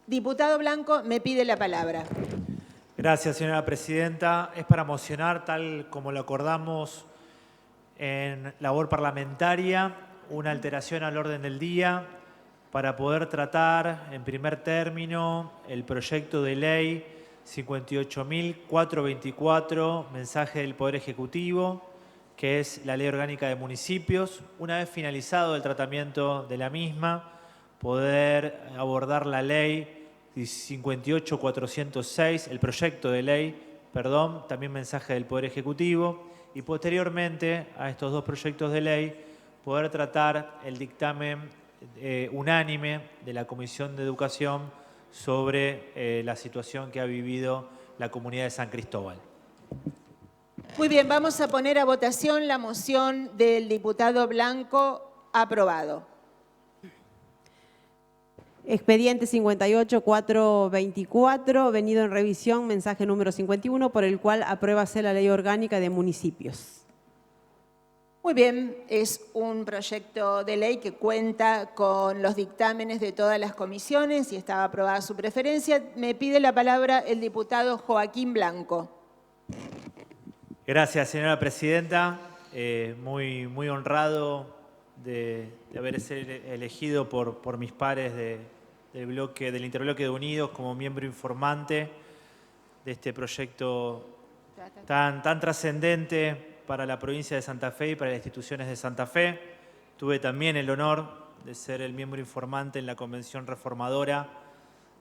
Diputado Blanco, me pide la palabra. Gracias, señora presidenta. Es para mocionar, tal como lo acordamos en labor parlamentaria, una alteración al orden del día para poder tratar en primer término el proyecto de ley 58.424, mensaje del Poder Ejecutivo, que es la Ley Orgánica de Municipios. Una vez finalizado el tratamiento de la misma, poder abordar la ley 58.406, el proyecto de ley, perdón, también mensaje del Poder Ejecutivo, y posteriormente a estos dos proyectos de ley poder tratar el dictamen unánime de la Comisión de Educación sobre la situación que ha vivido la comunidad de San Cristóbal. Muy bien, vamos a poner a votación la moción del diputado Blanco. Aprobado. Expediente 58.424, venido en revisión, mensaje número 51, por el cual apruébase la Ley Orgánica de Municipios. Muy bien, es un proyecto de ley que cuenta con los dictámenes de todas las comisiones y estaba aprobada su preferencia. Me pide la palabra el diputado Joaquín Blanco. Gracias, señora presidenta. Muy honrado de haber sido elegido por mis pares del interbloque de Unidos como miembro informante de este proyecto tan trascendente para la provincia de Santa Fe y para las instituciones de Santa Fe. Tuve también el honor de ser el miembro informante en la Convención Reformadora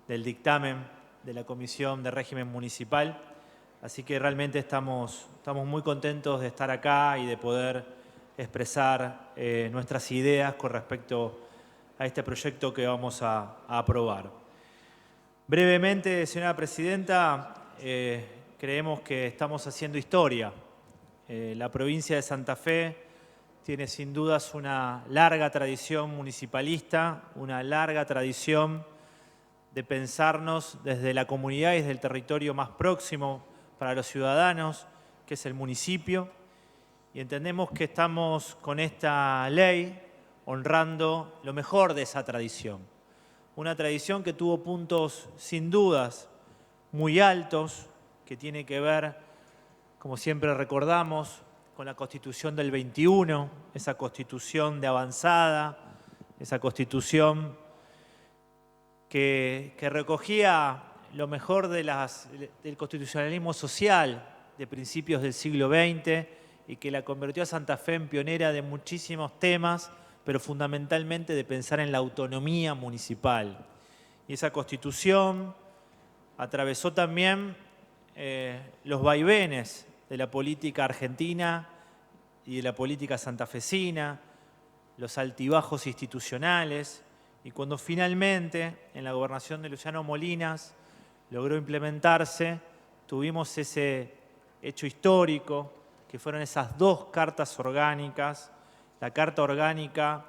del dictamen de la Comisión de Régimen Municipal. Así que realmente estamos muy contentos de estar acá y de poder expresar nuestras ideas con respecto a este proyecto que vamos a aprobar. Brevemente, señora presidenta, creemos que estamos haciendo historia. La provincia de Santa Fe tiene sin dudas una larga tradición municipalista, una larga tradición de pensarnos desde la comunidad y desde el territorio más próximo para los ciudadanos, que es el municipio, y entendemos que estamos con esta ley honrando lo mejor de esa tradición. Una tradición que tuvo puntos sin dudas muy altos, que tiene que ver, como siempre recordamos, con la Constitución del 21, esa Constitución de avanzada, esa Constitución que recogía lo mejor del constitucionalismo social de principios del siglo XX y que la convirtió a Santa Fe en pionera de muchísimos temas, pero fundamentalmente de pensar en la autonomía municipal. Y esa Constitución atravesó también los vaivenes de la política argentina y de la política santafesina, los altibajos institucionales, y cuando finalmente, en la gobernación de Luciano Molinas, logró implementarse, tuvimos ese hecho histórico, que fueron esas dos cartas orgánicas, la Carta Orgánica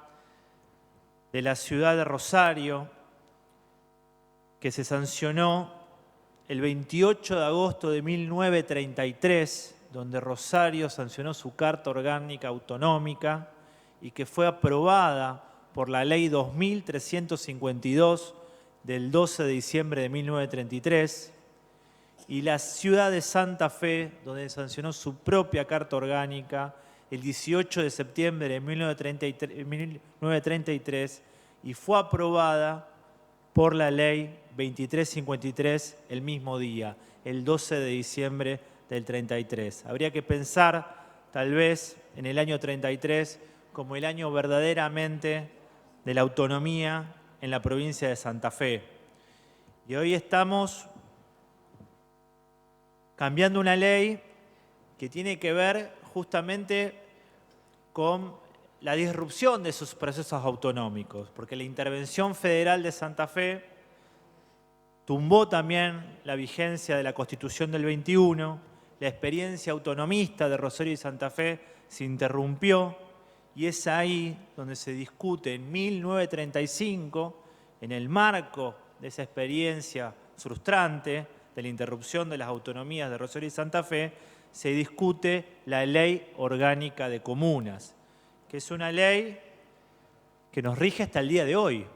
de la ciudad de Rosario, que se sancionó el 28 de agosto de 1933, donde Rosario sancionó su Carta Orgánica Autonómica y que fue aprobada por la Ley 2352 del 12 de diciembre de 1933, y la ciudad de Santa Fe, donde sancionó su propia Carta Orgánica el 18 de septiembre de 1933 y fue aprobada por la Ley 2353 el mismo día, el 12 de diciembre del 33. Habría que pensar, tal vez, en el año 33 como el año verdaderamente de la autonomía en la provincia de Santa Fe. Y hoy estamos cambiando una ley que tiene que ver justamente con la disrupción de esos procesos autonómicos, porque la intervención federal de Santa Fe tumbó también la vigencia de la Constitución del 21, la experiencia autonomista de Rosario y Santa Fe se interrumpió, y es ahí donde se discute en 1935, en el marco de esa experiencia frustrante de la interrupción de las autonomías de Rosario y Santa Fe, se discute la Ley Orgánica de Comunas, que es una ley que nos rige hasta el día de hoy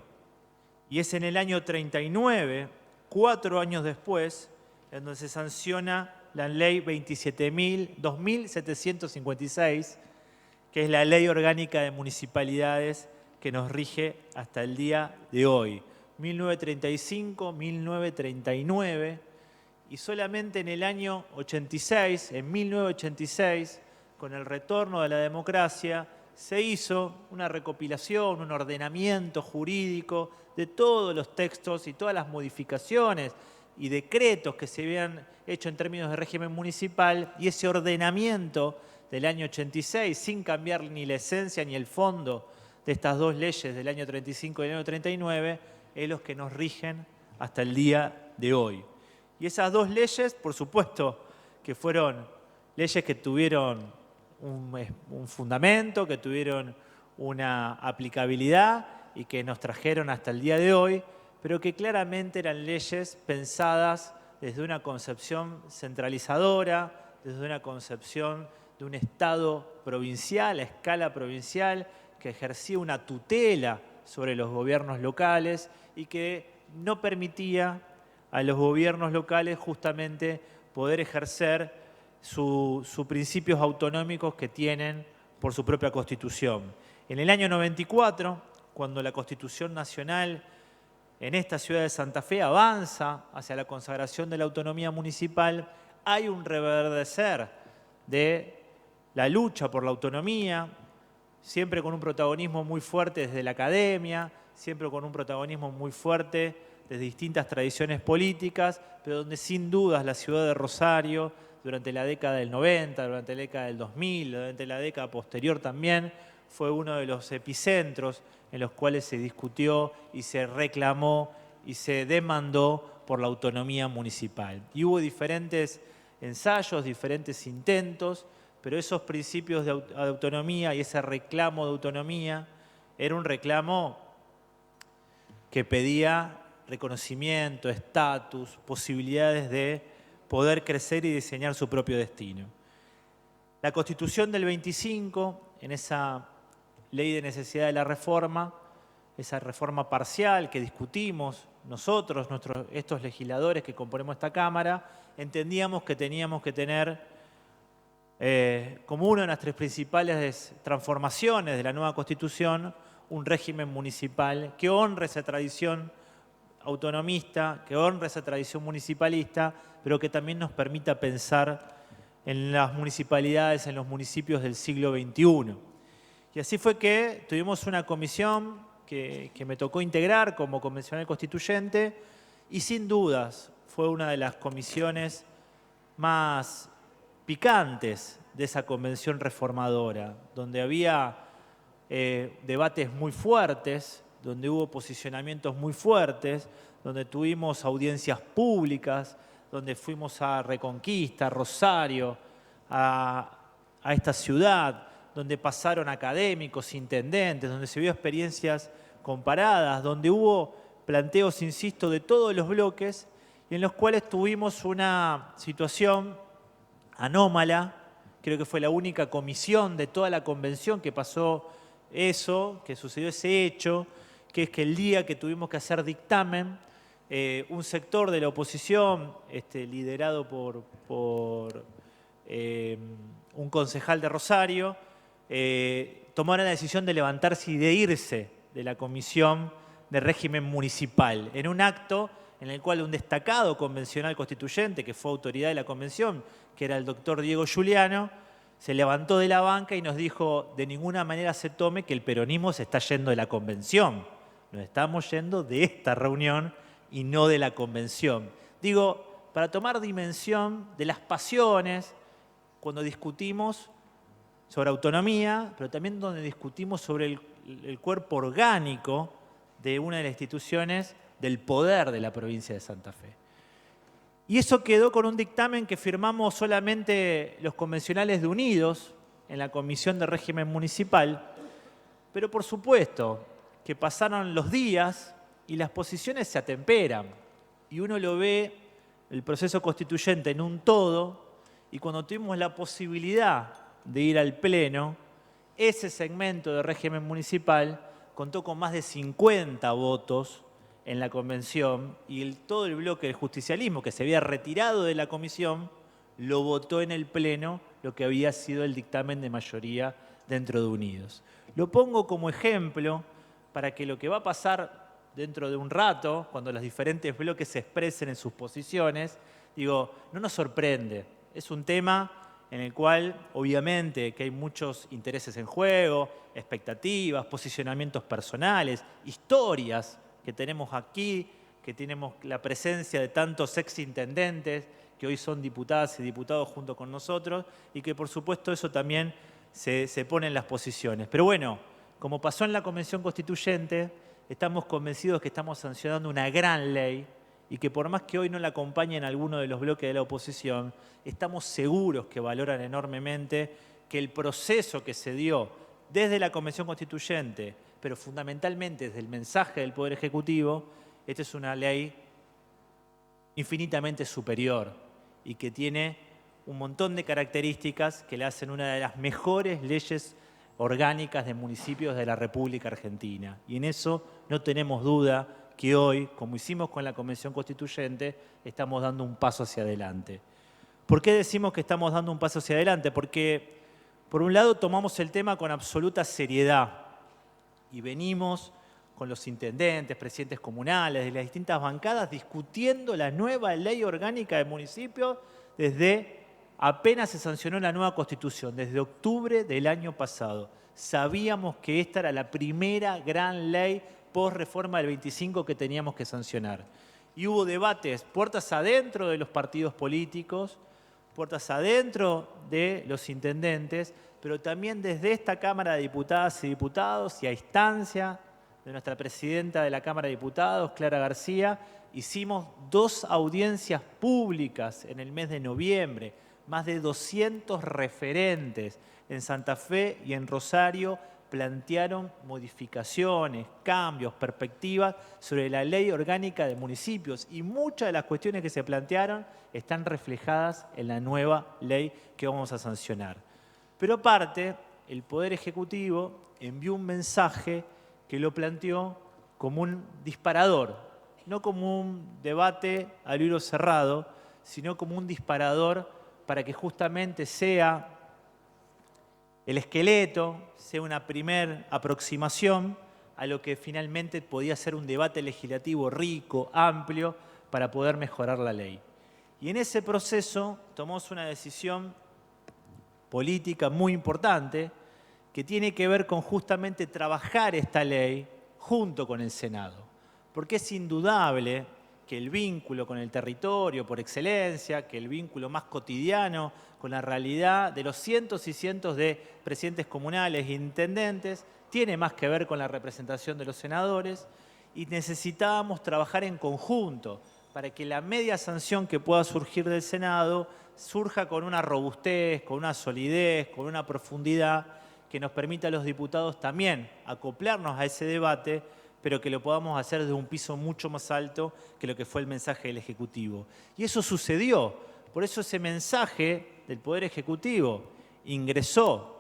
Y es en el año 39, 4 años después, en donde se sanciona la ley 27.756, que es la ley orgánica de municipalidades que nos rige hasta el día de hoy. 1935, 1939, y solamente en el año 86, en 1986, con el retorno de la democracia, se hizo una recopilación, un ordenamiento jurídico de todos los textos y todas las modificaciones y decretos que se habían hecho en términos de régimen municipal, y ese ordenamiento del año 86, sin cambiar ni la esencia ni el fondo de estas dos leyes del año 35 y del año 39, es los que nos rigen hasta el día de hoy. Y esas dos leyes, por supuesto, que fueron leyes que tuvieron un fundamento, que tuvieron una aplicabilidad y que nos trajeron hasta el día de hoy, pero que claramente eran leyes pensadas desde una concepción centralizadora, desde una concepción de un Estado provincial, a escala provincial, que ejercía una tutela sobre los gobiernos locales y que no permitía a los gobiernos locales justamente poder ejercer sus principios autonómicos que tienen por su propia Constitución. En el año 94, cuando la Constitución Nacional en esta ciudad de Santa Fe avanza hacia la consagración de la autonomía municipal, hay un reverdecer de la lucha por la autonomía, siempre con un protagonismo muy fuerte desde la academia, siempre con un protagonismo muy fuerte desde distintas tradiciones políticas, pero donde sin dudas la ciudad de Rosario, durante la década del 90, durante la década del 2000, durante la década posterior también, fue uno de los epicentros en los cuales se discutió y se reclamó y se demandó por la autonomía municipal. Y hubo diferentes ensayos, diferentes intentos, pero esos principios de autonomía y ese reclamo de autonomía era un reclamo que pedía reconocimiento, estatus, posibilidades de poder crecer y diseñar su propio destino. La Constitución del 25, en esa ley de necesidad de la reforma, esa reforma parcial que discutimos nosotros, estos legisladores que componemos esta Cámara, entendíamos que teníamos que tener como una de nuestras principales transformaciones de la nueva Constitución un régimen municipal que honre esa tradición autonomista, que honre esa tradición municipalista, pero que también nos permita pensar en las municipalidades, en los municipios del siglo XXI. Y así fue que tuvimos una comisión que me tocó integrar como convencional constituyente y sin dudas fue una de las comisiones más picantes de esa convención reformadora, donde había debates muy fuertes, donde hubo posicionamientos muy fuertes, donde tuvimos audiencias públicas, donde fuimos a Reconquista, a Rosario, a esta ciudad, donde pasaron académicos, intendentes, donde se vio experiencias comparadas, donde hubo planteos, insisto, de todos los bloques y en los cuales tuvimos una situación anómala. Creo que fue la única comisión de toda la convención que pasó eso, que sucedió ese hecho, que es que el día que tuvimos que hacer dictamen, un sector de la oposición, liderado por un concejal de Rosario, tomaron la decisión de levantarse y de irse de la Comisión de Régimen Municipal, en un acto en el cual un destacado convencional constituyente, que fue autoridad de la convención, que era el doctor Diego Giuliano, se levantó de la banca y nos dijo: de ninguna manera se tome que el peronismo se está yendo de la convención, nos estamos yendo de esta reunión y no de la convención. Digo, para tomar dimensión de las pasiones cuando discutimos sobre autonomía, pero también donde discutimos sobre el cuerpo orgánico de una de las instituciones del poder de la provincia de Santa Fe. Y eso quedó con un dictamen que firmamos solamente los convencionales de Unidos en la Comisión de Régimen Municipal, pero por supuesto que pasaron los días y las posiciones se atemperan y uno lo ve, el proceso constituyente, en un todo, y cuando tuvimos la posibilidad de ir al Pleno, ese segmento de régimen municipal contó con más de 50 votos en la convención y todo el bloque del justicialismo que se había retirado de la comisión lo votó en el Pleno lo que había sido el dictamen de mayoría dentro de Unidos. Lo pongo como ejemplo para que lo que va a pasar dentro de un rato, cuando los diferentes bloques se expresen en sus posiciones, digo, no nos sorprende. Es un tema en el cual, obviamente, que hay muchos intereses en juego, expectativas, posicionamientos personales, historias que tenemos aquí, que tenemos la presencia de tantos exintendentes que hoy son diputadas y diputados junto con nosotros y que, por supuesto, eso también se pone en las posiciones. Pero bueno, como pasó en la Convención Constituyente, estamos convencidos que estamos sancionando una gran ley y que por más que hoy no la acompañen algunos de los bloques de la oposición, estamos seguros que valoran enormemente que el proceso que se dio desde la Convención Constituyente, pero fundamentalmente desde el mensaje del Poder Ejecutivo, esta es una ley infinitamente superior y que tiene un montón de características que la hacen una de las mejores leyes orgánicas de municipios de la República Argentina. Y en eso no tenemos duda que hoy, como hicimos con la Convención Constituyente, estamos dando un paso hacia adelante. ¿Por qué decimos que estamos dando un paso hacia adelante? Porque, por un lado, tomamos el tema con absoluta seriedad y venimos con los intendentes, presidentes comunales, de las distintas bancadas, discutiendo la nueva ley orgánica de municipios desde apenas se sancionó la nueva Constitución, desde octubre del año pasado. Sabíamos que esta era la primera gran ley post-reforma del 25 que teníamos que sancionar. Y hubo debates, puertas adentro de los partidos políticos, puertas adentro de los intendentes, pero también desde esta Cámara de Diputadas y Diputados y a instancia de nuestra presidenta de la Cámara de Diputados, Clara García, hicimos 2 audiencias públicas en el mes de noviembre, más de 200 referentes en Santa Fe y en Rosario plantearon modificaciones, cambios, perspectivas sobre la ley orgánica de municipios y muchas de las cuestiones que se plantearon están reflejadas en la nueva ley que vamos a sancionar. Pero aparte, el Poder Ejecutivo envió un mensaje que lo planteó como un disparador, no como un debate a libro cerrado, sino como un disparador para que justamente sea el esqueleto, sea una primera aproximación a lo que finalmente podía ser un debate legislativo rico, amplio, para poder mejorar la ley. Y en ese proceso tomamos una decisión política muy importante que tiene que ver con justamente trabajar esta ley junto con el Senado. Porque es indudable que el vínculo con el territorio por excelencia, que el vínculo más cotidiano con la realidad de los cientos y cientos de presidentes comunales e intendentes, tiene más que ver con la representación de los senadores y necesitábamos trabajar en conjunto para que la media sanción que pueda surgir del Senado surja con una robustez, con una solidez, con una profundidad que nos permita a los diputados también acoplarnos a ese debate, pero que lo podamos hacer desde un piso mucho más alto que lo que fue el mensaje del Ejecutivo. Y eso sucedió. Por eso ese mensaje del Poder Ejecutivo ingresó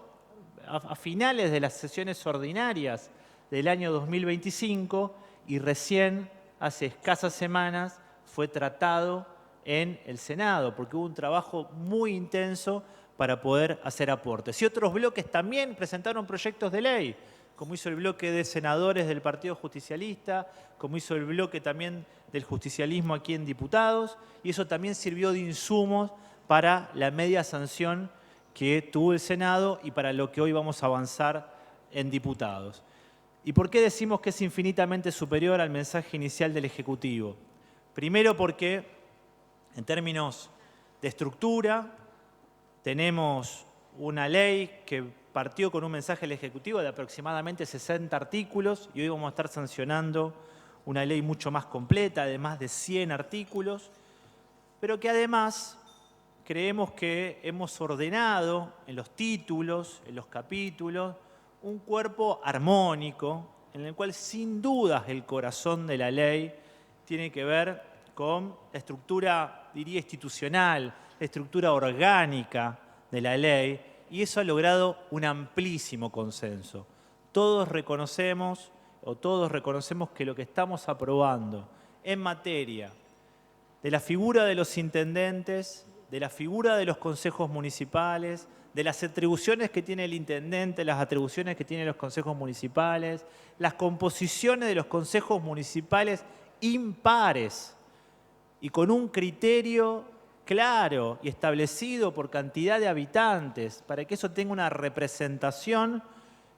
a finales de las sesiones ordinarias del año 2025 y recién hace escasas semanas fue tratado en el Senado, porque hubo un trabajo muy intenso para poder hacer aportes. Y otros bloques también presentaron proyectos de ley, como hizo el bloque de senadores del Partido Justicialista, como hizo el bloque también del justicialismo aquí en Diputados, y eso también sirvió de insumos para la media sanción que tuvo el Senado y para lo que hoy vamos a avanzar en Diputados. ¿Y por qué decimos que es infinitamente superior al mensaje inicial del Ejecutivo? Primero porque, en términos de estructura, tenemos una ley que partió con un mensaje del Ejecutivo de aproximadamente 60 artículos y hoy vamos a estar sancionando una ley mucho más completa, de más de 100 artículos, pero que además creemos que hemos ordenado en los títulos, en los capítulos, un cuerpo armónico en el cual sin dudas el corazón de la ley tiene que ver con la estructura, diría, institucional, la estructura orgánica de la ley, y eso ha logrado un amplísimo consenso. Todos reconocemos o todos reconocemos que lo que estamos aprobando en materia de la figura de los intendentes, de la figura de los consejos municipales, de las atribuciones que tiene el intendente, las atribuciones que tienen los consejos municipales, las composiciones de los consejos municipales impares y con un criterio claro y establecido por cantidad de habitantes, para que eso tenga una representación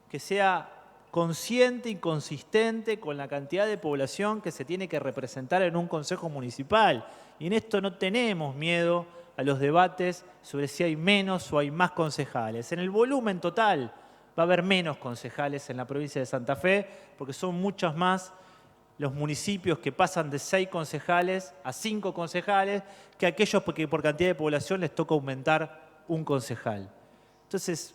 que sea consciente y consistente con la cantidad de población que se tiene que representar en un consejo municipal. Y en esto no tenemos miedo a los debates sobre si hay menos o hay más concejales. En el volumen total va a haber menos concejales en la provincia de Santa Fe, porque son muchos más los municipios que pasan de 6 concejales a 5 concejales que aquellos que por cantidad de población les toca aumentar un concejal. Entonces,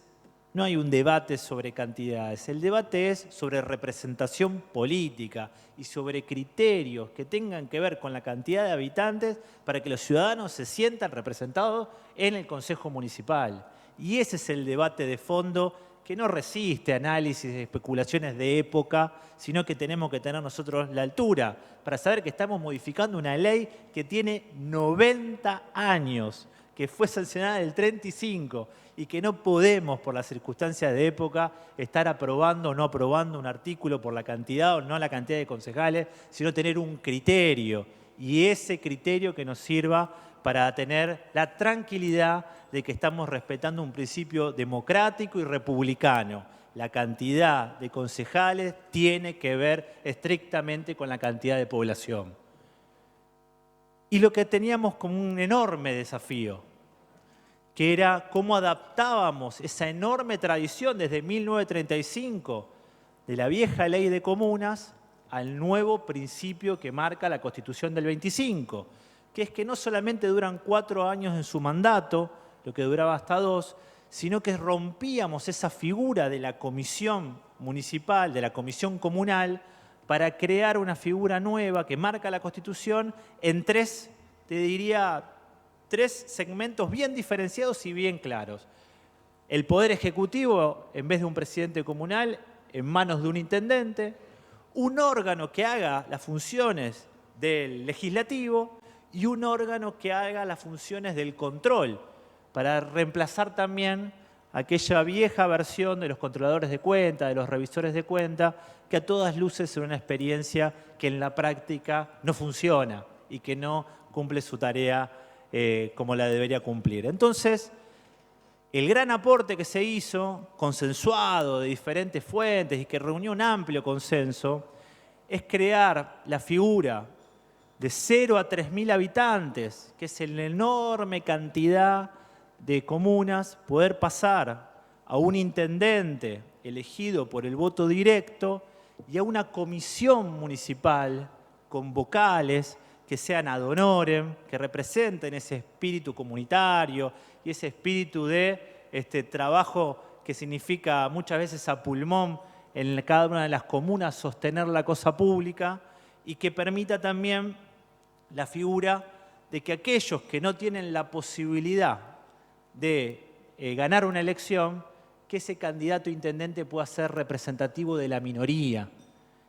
no hay un debate sobre cantidades, el debate es sobre representación política y sobre criterios que tengan que ver con la cantidad de habitantes para que los ciudadanos se sientan representados en el Consejo Municipal. Y ese es el debate de fondo que no resiste análisis y especulaciones de época, sino que tenemos que tener nosotros la altura para saber que estamos modificando una ley que tiene 90 años, que fue sancionada en el 35 y que no podemos, por las circunstancias de época, estar aprobando o no aprobando un artículo por la cantidad o no la cantidad de concejales, sino tener un criterio, y ese criterio que nos sirva para tener la tranquilidad de que estamos respetando un principio democrático y republicano. La cantidad de concejales tiene que ver estrictamente con la cantidad de población. Y lo que teníamos como un enorme desafío, que era cómo adaptábamos esa enorme tradición desde 1935 de la vieja ley de comunas al nuevo principio que marca la Constitución del 25, que es que no solamente duran 4 años en su mandato, lo que duraba hasta 2, sino que rompíamos esa figura de la comisión municipal, de la comisión comunal, para crear una figura nueva que marca la Constitución en 3, te diría, 3 segmentos bien diferenciados y bien claros. El Poder Ejecutivo, en vez de un presidente comunal, en manos de un intendente, un órgano que haga las funciones del legislativo y un órgano que haga las funciones del control, para reemplazar también aquella vieja versión de los controladores de cuenta, de los revisores de cuenta, que a todas luces es una experiencia que en la práctica no funciona y que no cumple su tarea como la debería cumplir. Entonces, el gran aporte que se hizo, consensuado de diferentes fuentes y que reunió un amplio consenso, es crear la figura de 0 a 3.000 habitantes, que es la enorme cantidad de comunas, poder pasar a un intendente elegido por el voto directo y a una comisión municipal con vocales que sean ad honorem, que representen ese espíritu comunitario y ese espíritu de trabajo que significa muchas veces a pulmón en cada una de las comunas sostener la cosa pública, y que permita también la figura de que aquellos que no tienen la posibilidad de ganar una elección, que ese candidato a intendente pueda ser representativo de la minoría.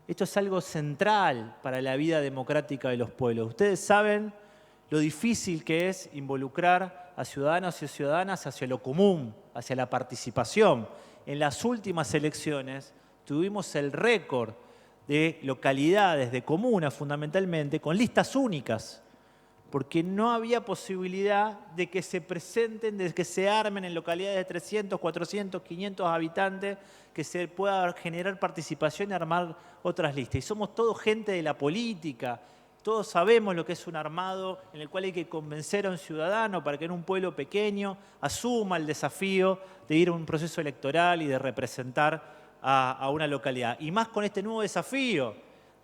Esto es algo central para la vida democrática de los pueblos. Ustedes saben lo difícil que es involucrar a ciudadanos y ciudadanas hacia lo común, hacia la participación. En las últimas elecciones tuvimos el récord de localidades, de comunas fundamentalmente, con listas únicas, porque no había posibilidad de que se presenten, de que se armen en localidades de 300, 400, 500 habitantes, que se pueda generar participación y armar otras listas. Y somos todos gente de la política, todos sabemos lo que es un armado en el cual hay que convencer a un ciudadano para que en un pueblo pequeño asuma el desafío de ir a un proceso electoral y de representar a una localidad. Y más con este nuevo desafío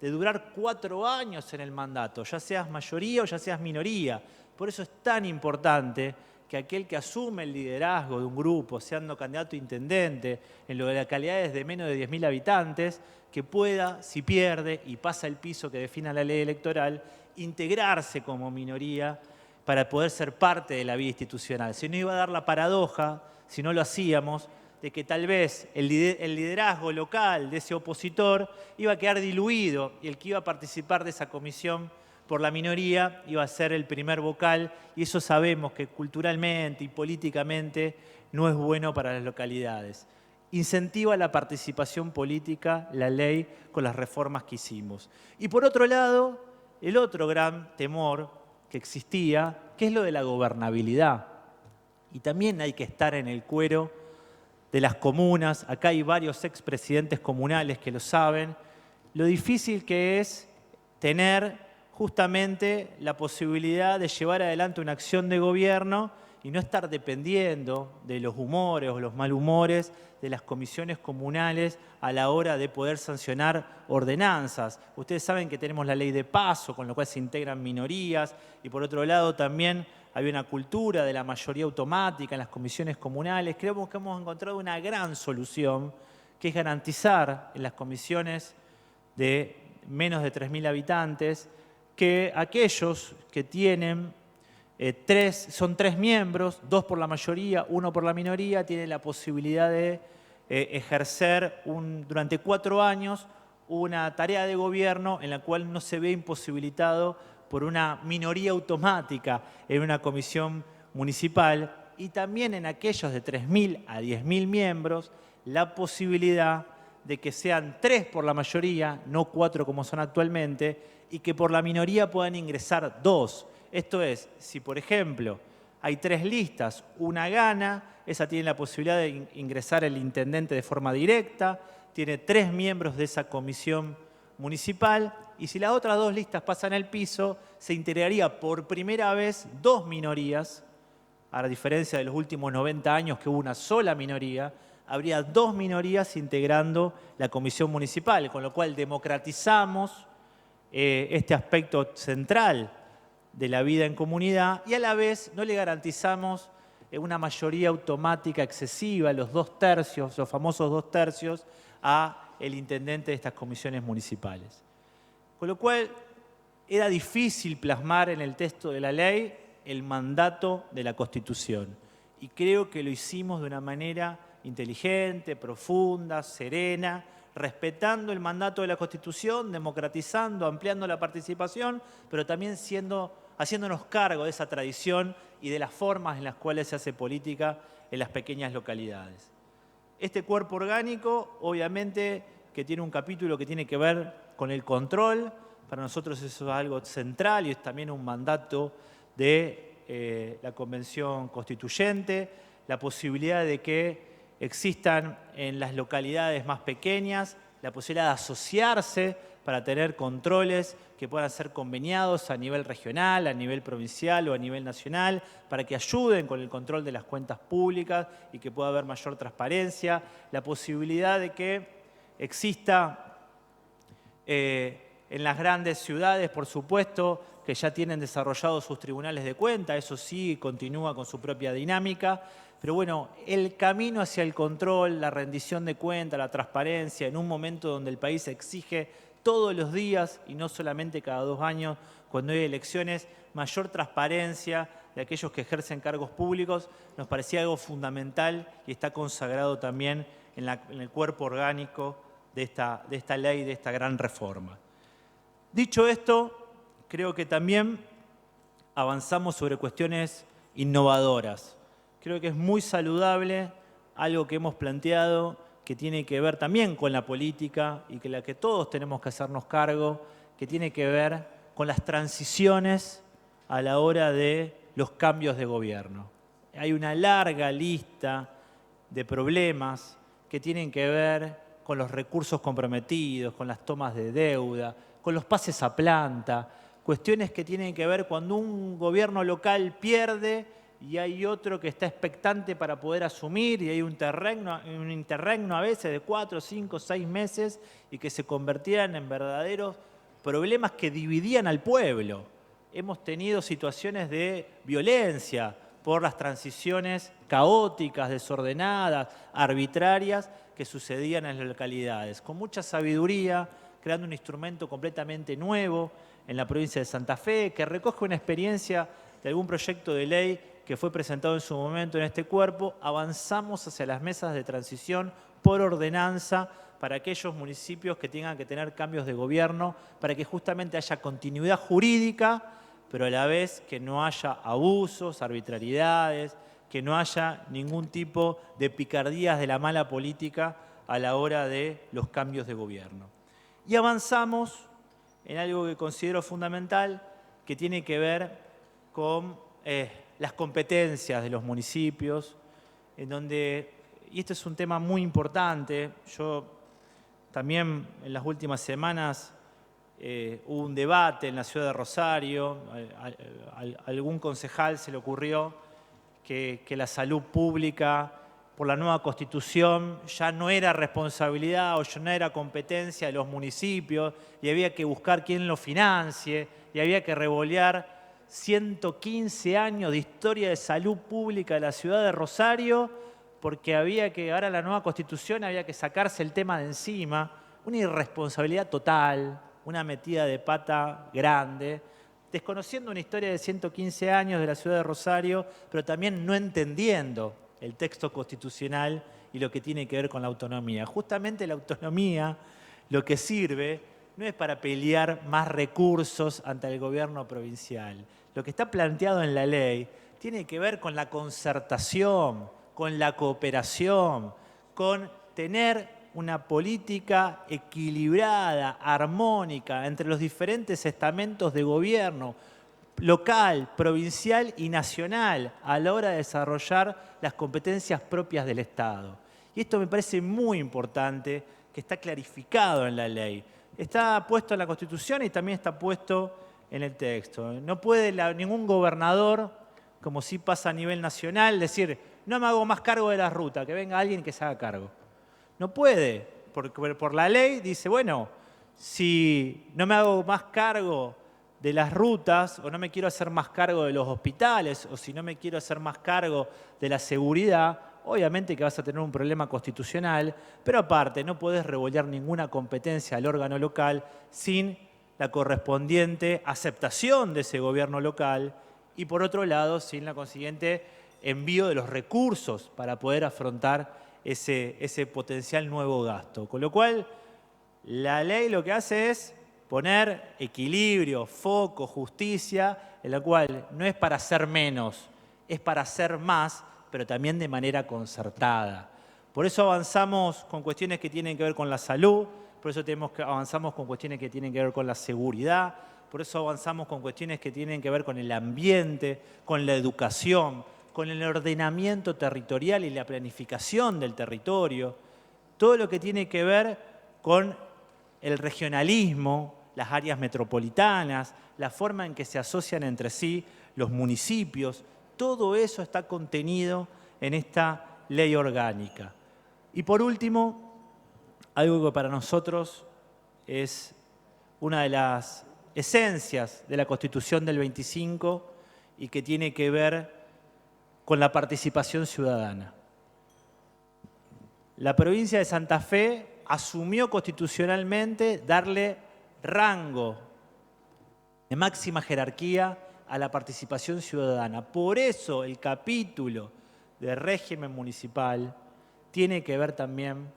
de durar 4 años en el mandato, ya seas mayoría o ya seas minoría. Por eso es tan importante que aquel que asume el liderazgo de un grupo, siendo candidato a intendente en localidades de menos de 10.000 habitantes, que pueda, si pierde y pasa el piso que defina la ley electoral, integrarse como minoría para poder ser parte de la vida institucional. Si no, iba a dar la paradoja, si no lo hacíamos, de que tal vez el liderazgo local de ese opositor iba a quedar diluido y el que iba a participar de esa comisión por la minoría iba a ser el primer vocal, y eso sabemos que culturalmente y políticamente no es bueno para las localidades. Incentiva la participación política, la ley, con las reformas que hicimos. Y por otro lado, el otro gran temor que existía, que es lo de la gobernabilidad. Y también hay que estar en el cuero de las comunas. Acá hay varios expresidentes comunales que lo saben. Lo difícil que es tener justamente la posibilidad de llevar adelante una acción de gobierno y no estar dependiendo de los humores o los malhumores de las comisiones comunales a la hora de poder sancionar ordenanzas. Ustedes saben que tenemos la ley de paso, con lo cual se integran minorías, y por otro lado también hay una cultura de la mayoría automática en las comisiones comunales. Creemos que hemos encontrado una gran solución, que es garantizar en las comisiones de menos de 3.000 habitantes que aquellos que tienen son 3 miembros, 2 por la mayoría, 1 por la minoría, tienen la posibilidad de ejercer durante 4 años una tarea de gobierno en la cual no se ve imposibilitado por una minoría automática en una comisión municipal, y también en aquellos de 3.000 a 10.000 miembros la posibilidad de que sean 3 por la mayoría, no 4 como son actualmente, y que por la minoría puedan ingresar 2. Esto es, si por ejemplo hay 3 listas, una gana, esa tiene la posibilidad de ingresar el intendente de forma directa, tiene 3 miembros de esa comisión municipal, y si las otras 2 listas pasan el piso, se integraría por primera vez 2 minorías, a diferencia de los últimos 90 años que hubo una sola minoría, habría 2 minorías integrando la comisión municipal, con lo cual democratizamos este aspecto central de la vida en comunidad, y a la vez no le garantizamos una mayoría automática excesiva, los 2/3, los famosos 2/3, a el intendente de estas comisiones municipales. Con lo cual era difícil plasmar en el texto de la ley el mandato de la Constitución, y creo que lo hicimos de una manera inteligente, profunda, serena, respetando el mandato de la Constitución, democratizando, ampliando la participación, pero también haciéndonos cargo de esa tradición y de las formas en las cuales se hace política en las pequeñas localidades. Este cuerpo orgánico, obviamente, que tiene un capítulo que tiene que ver con el control. Para nosotros eso es algo central y es también un mandato de la Convención Constituyente, la posibilidad de que existan en las localidades más pequeñas la posibilidad de asociarse para tener controles que puedan ser conveniados a nivel regional, a nivel provincial o a nivel nacional, para que ayuden con el control de las cuentas públicas y que pueda haber mayor transparencia, la posibilidad de que exista en las grandes ciudades, por supuesto, que ya tienen desarrollados sus tribunales de cuenta, eso sí, continúa con su propia dinámica, pero bueno, el camino hacia el control, la rendición de cuentas, la transparencia, en un momento donde el país exige todos los días y no solamente cada 2 años, cuando hay elecciones, mayor transparencia de aquellos que ejercen cargos públicos, nos parecía algo fundamental y está consagrado también en el cuerpo orgánico de esta ley, de esta gran reforma. Dicho esto, creo que también avanzamos sobre cuestiones innovadoras. Creo que es muy saludable algo que hemos planteado que tiene que ver también con la política y que la que todos tenemos que hacernos cargo, que tiene que ver con las transiciones a la hora de los cambios de gobierno. Hay una larga lista de problemas que tienen que ver con los recursos comprometidos, con las tomas de deuda, con los pases a planta, cuestiones que tienen que ver cuando un gobierno local pierde y hay otro que está expectante para poder asumir, y hay un interregno a veces de 4, 5, 6 meses y que se convertían en verdaderos problemas que dividían al pueblo. Hemos tenido situaciones de violencia por las transiciones caóticas, desordenadas, arbitrarias que sucedían en las localidades. Con mucha sabiduría, creando un instrumento completamente nuevo en la provincia de Santa Fe, que recoge una experiencia de algún proyecto de ley que fue presentado en su momento en este cuerpo, avanzamos hacia las mesas de transición por ordenanza para aquellos municipios que tengan que tener cambios de gobierno, para que justamente haya continuidad jurídica, pero a la vez que no haya abusos, arbitrariedades, que no haya ningún tipo de picardías de la mala política a la hora de los cambios de gobierno. Y avanzamos en algo que considero fundamental, que tiene que ver con las competencias de los municipios, en donde, y este es un tema muy importante, yo también en las últimas semanas hubo un debate en la ciudad de Rosario, a algún concejal se le ocurrió que la salud pública por la nueva Constitución ya no era responsabilidad o ya no era competencia de los municipios y había que buscar quién lo financie y había que revolear 115 años de historia de salud pública de la ciudad de Rosario porque ahora la nueva Constitución había que sacarse el tema de encima, una irresponsabilidad total, una metida de pata grande, desconociendo una historia de 115 años de la ciudad de Rosario, pero también no entendiendo el texto constitucional y lo que tiene que ver con la autonomía. Justamente la autonomía lo que sirve no es para pelear más recursos ante el gobierno provincial. Lo que está planteado en la ley tiene que ver con la concertación, con la cooperación, con tener una política equilibrada, armónica entre los diferentes estamentos de gobierno, local, provincial y nacional, a la hora de desarrollar las competencias propias del Estado. Y esto me parece muy importante, que está clarificado en la ley. Está puesto en la Constitución y también está puesto en el texto. No puede ningún gobernador, como sí pasa a nivel nacional, decir, no me hago más cargo de la ruta, que venga alguien que se haga cargo. No puede, porque por la ley dice, bueno, si no me hago más cargo de las rutas, o no me quiero hacer más cargo de los hospitales, o si no me quiero hacer más cargo de la seguridad, obviamente que vas a tener un problema constitucional, pero aparte no podés revolear ninguna competencia al órgano local sin la correspondiente aceptación de ese gobierno local y por otro lado sin la consiguiente envío de los recursos para poder afrontar ese potencial nuevo gasto. Con lo cual, la ley lo que hace es poner equilibrio, foco, justicia, en la cual no es para hacer menos, es para hacer más, pero también de manera concertada. Por eso avanzamos con cuestiones que tienen que ver con la salud, por eso avanzamos con cuestiones que tienen que ver con la seguridad, por eso avanzamos con cuestiones que tienen que ver con el ambiente, con la educación, con el ordenamiento territorial y la planificación del territorio, todo lo que tiene que ver con el regionalismo, las áreas metropolitanas, la forma en que se asocian entre sí los municipios, todo eso está contenido en esta ley orgánica. Y por último, algo que para nosotros es una de las esencias de la Constitución del 25 y que tiene que ver con la participación ciudadana. La provincia de Santa Fe asumió constitucionalmente darle rango de máxima jerarquía a la participación ciudadana. Por eso el capítulo de régimen municipal tiene que ver también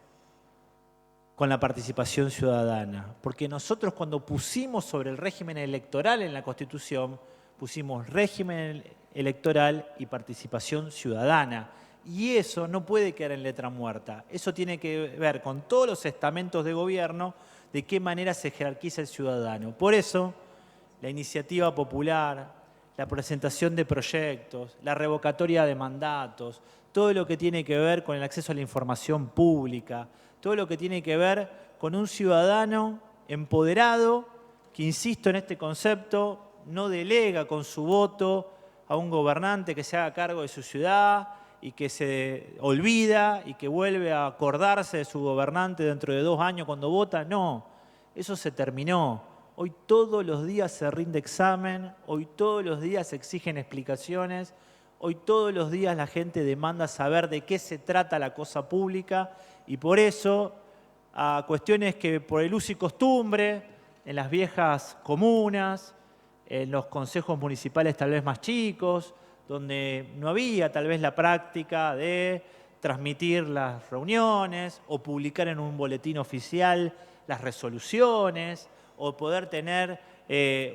con la participación ciudadana. Porque nosotros cuando pusimos sobre el régimen electoral en la Constitución, pusimos régimen electoral y participación ciudadana. Y eso no puede quedar en letra muerta. Eso tiene que ver con todos los estamentos de gobierno, de qué manera se jerarquiza el ciudadano. Por eso, la iniciativa popular, la presentación de proyectos, la revocatoria de mandatos, todo lo que tiene que ver con el acceso a la información pública, todo lo que tiene que ver con un ciudadano empoderado que, insisto en este concepto, no delega con su voto a un gobernante que se haga cargo de su ciudad y que se olvida y que vuelve a acordarse de su gobernante dentro de 2 años cuando vota. No, eso se terminó. Hoy todos los días se rinde examen, hoy todos los días se exigen explicaciones, hoy todos los días la gente demanda saber de qué se trata la cosa pública y por eso a cuestiones que por el uso y costumbre, en las viejas comunas, en los consejos municipales tal vez más chicos, donde no había tal vez la práctica de transmitir las reuniones o publicar en un boletín oficial las resoluciones o poder tener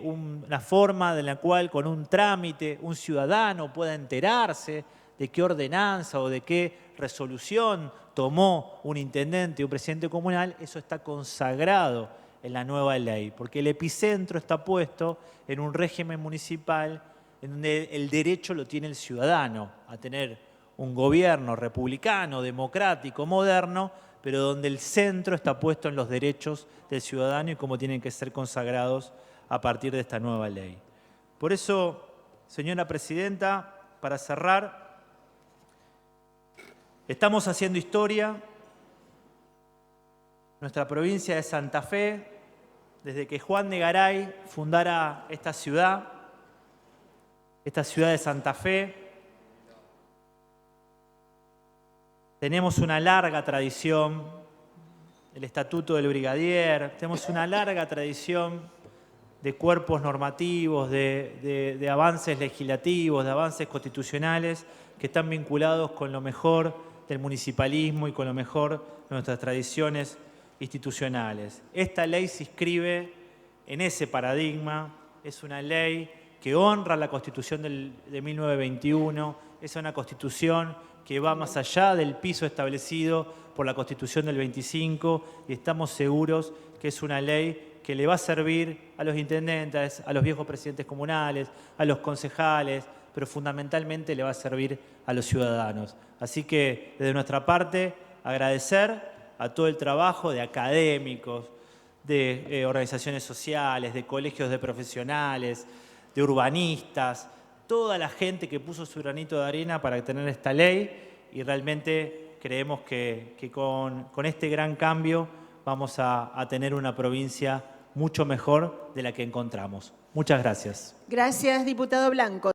una forma de la cual con un trámite un ciudadano pueda enterarse de qué ordenanza o de qué resolución tomó un intendente o un presidente comunal. Eso está consagrado en la nueva ley, porque el epicentro está puesto en un régimen municipal en donde el derecho lo tiene el ciudadano a tener un gobierno republicano, democrático, moderno, pero donde el centro está puesto en los derechos del ciudadano y cómo tienen que ser consagrados a partir de esta nueva ley. Por eso, señora presidenta, para cerrar, estamos haciendo historia. Nuestra provincia de Santa Fe, desde que Juan de Garay fundara esta ciudad de Santa Fe, tenemos una larga tradición, el Estatuto del Brigadier, tenemos una larga tradición de cuerpos normativos, de avances legislativos, de avances constitucionales que están vinculados con lo mejor del municipalismo y con lo mejor de nuestras tradiciones institucionales. Esta ley se inscribe en ese paradigma, es una ley que honra la Constitución de 1921, es una Constitución que va más allá del piso establecido por la Constitución del 25 y estamos seguros que es una ley que le va a servir a los intendentes, a los viejos presidentes comunales, a los concejales, pero fundamentalmente le va a servir a los ciudadanos. Así que desde nuestra parte agradecer a todo el trabajo de académicos, de organizaciones sociales, de colegios de profesionales, de urbanistas, toda la gente que puso su granito de arena para tener esta ley y realmente creemos que con este gran cambio vamos a tener una provincia mucho mejor de la que encontramos. Muchas gracias. Gracias, diputado Blanco.